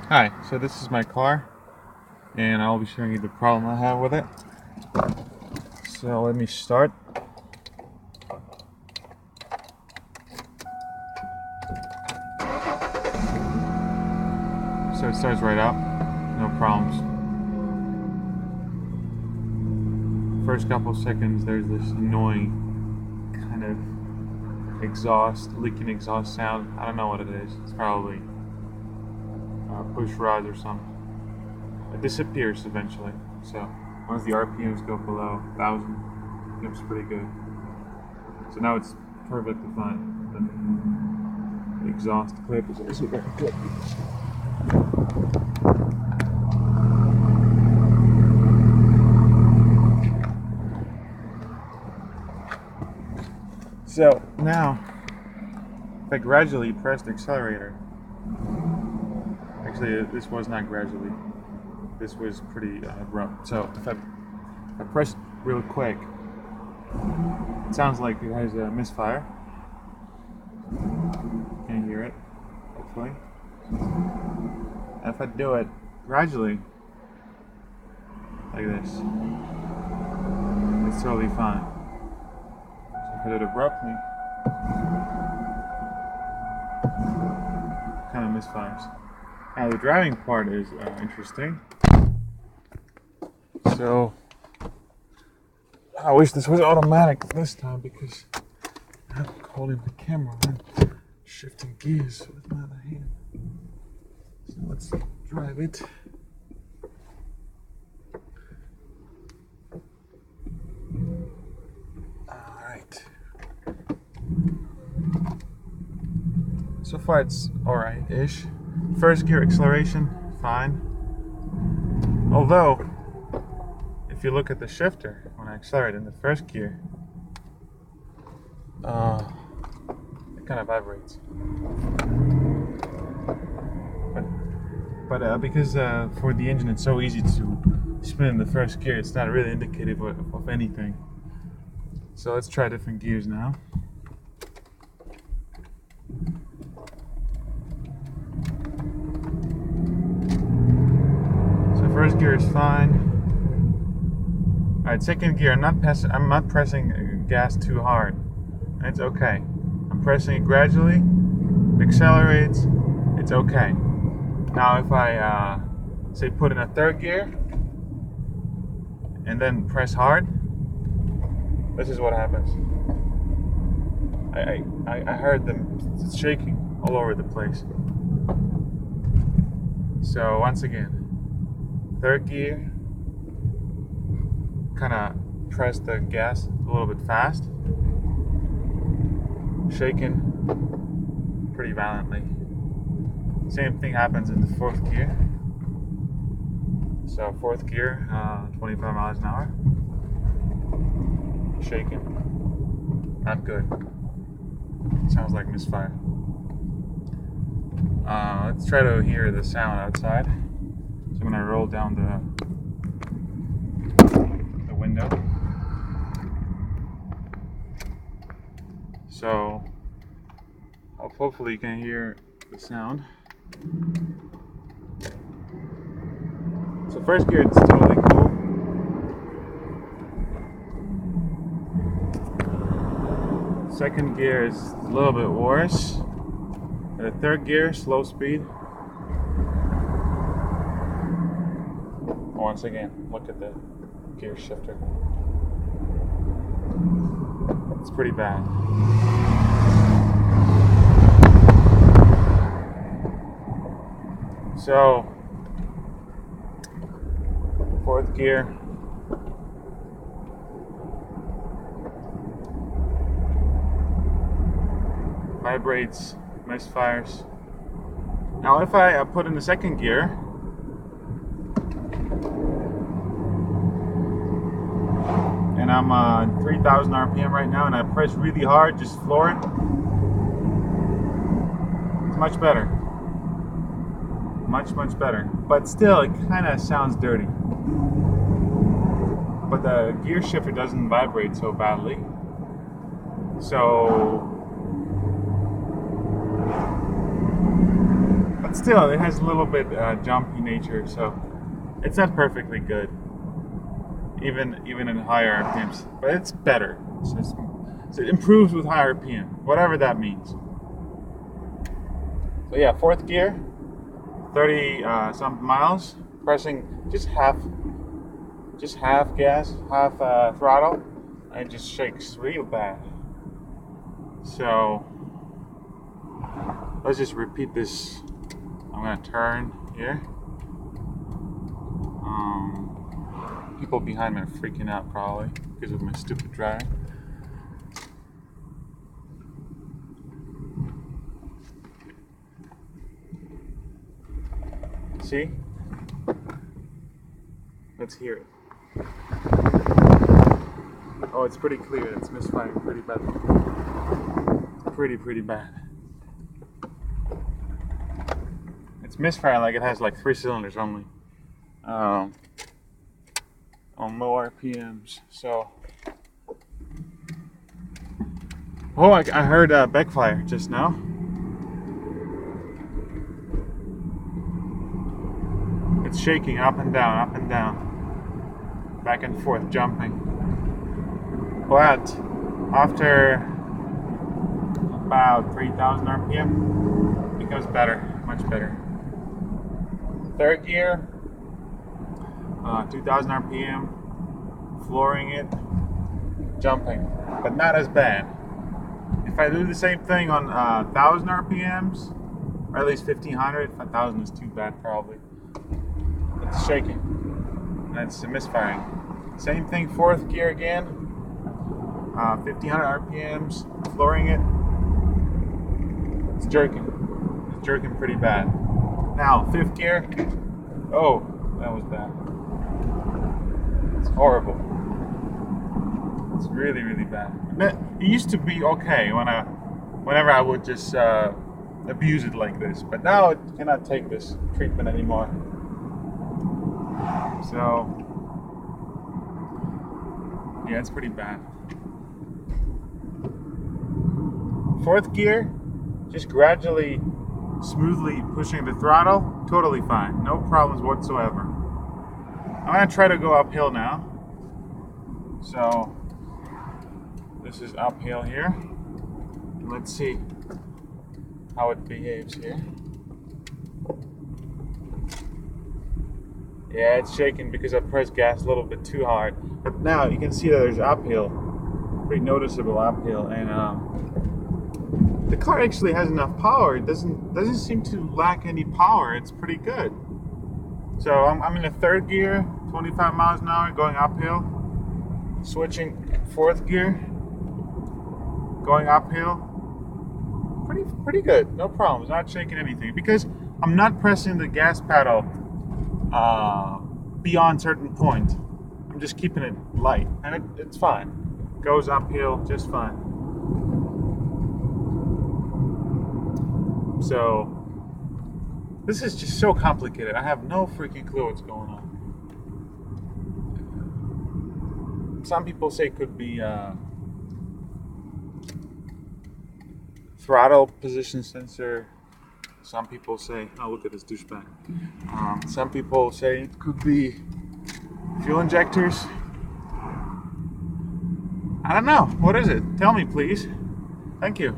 Hi, so this is my car, and I'll be showing you the problem I have with it. So let me start. So it starts right up, no problems. First couple seconds, there's this annoying kind of leaking exhaust sound. I don't know what it is. It's probably push rods or something. It disappears eventually. So once the RPMs go below 1,000, it's pretty good. So now it's perfectly fine. The exhaust clip is also very good. So now, if I gradually press the accelerator, actually this was not gradually, this was pretty abrupt. So if I press it real quick, it sounds like it has a misfire. Can't hear it, hopefully. And if I do it gradually, like this, it's totally fine. So if I do it abruptly, it kind of misfires. Now the driving part is interesting. So I wish this was automatic this time because I'm holding the camera and shifting gears with my other hand. So let's drive it. Alright. So far it's alright-ish. First gear acceleration, fine. Although, if you look at the shifter, when I accelerate in the first gear, it kind of vibrates. But because for the engine it's so easy to spin in the first gear, it's not really indicative of anything. So let's try different gears now. So first gear is fine. Alright, second gear, I'm not pressing gas too hard. It's okay. I'm pressing it gradually, it accelerates, it's okay. Now if I say put in a third gear and then press hard, this is what happens. I heard them shaking all over the place. So once again, third gear, kind of press the gas a little bit fast, shaking pretty violently. Same thing happens in the fourth gear. So fourth gear, 25 miles an hour, shaking, not good. Sounds like misfire. Let's try to hear the sound outside. So I'm gonna roll down the window. So hopefully you can hear the sound. So first gear, it's totally cool. Second gear is a little bit worse. The third gear, slow speed. Once again, look at the gear shifter. It's pretty bad. So, fourth gear. Vibrates, misfires. Now if I put in the second gear, and I'm 3,000 RPM right now, and I press really hard, just floor it, it's much better. Much better. But still, it kind of sounds dirty. But the gear shifter doesn't vibrate so badly. So But still, it has a little bit jumpy nature, so it's not perfectly good, even in higher RPMs. But it's better. So it improves with higher RPM, whatever that means. So yeah, fourth gear, 30 some miles, pressing just half gas, half throttle, and it just shakes real bad. So let's just repeat this. I'm gonna turn here. People behind me are freaking out probably because of my stupid driving. See? Let's hear it. Oh, it's pretty clear. It's misfiring pretty bad. Pretty bad. It's misfiring like it has like 3 cylinders only. On low RPMs. So. Oh, I heard backfire just now. It's shaking up and down, back and forth, jumping. But after about 3,000 RPM, it becomes better, much better. Third gear, 2,000 RPM, flooring it, jumping, but not as bad. If I do the same thing on 1,000 RPMs, or at least 1,500, 1,000 is too bad probably. It's shaking, and it's misfiring. Same thing, fourth gear again, 1,500 RPMs, flooring it. It's jerking pretty bad. Now, fifth gear, oh, that was bad. It's horrible. It's really bad. It used to be okay whenever I would just abuse it like this, but now it cannot take this treatment anymore. So, yeah, it's pretty bad. Fourth gear, just gradually, smoothly pushing the throttle, totally fine. No problems whatsoever. I'm gonna try to go uphill now. So, this is uphill here. Let's see how it behaves here. Yeah, it's shaking because I pressed gas a little bit too hard. But now you can see that there's uphill, pretty noticeable uphill, and the car actually has enough power. It doesn't seem to lack any power. It's pretty good. So I'm in the third gear, 25 miles an hour, going uphill. Switching fourth gear, going uphill. Pretty good. No problems. Not shaking anything because I'm not pressing the gas pedal beyond certain point. I'm just keeping it light, and it's fine. Goes uphill just fine. So this is just so complicated. I have no freaking clue what's going on. Some people say it could be throttle position sensor. Some people say, oh, look at this douchebag. Some people say it could be fuel injectors. I don't know. What is it? Tell me, please. Thank you.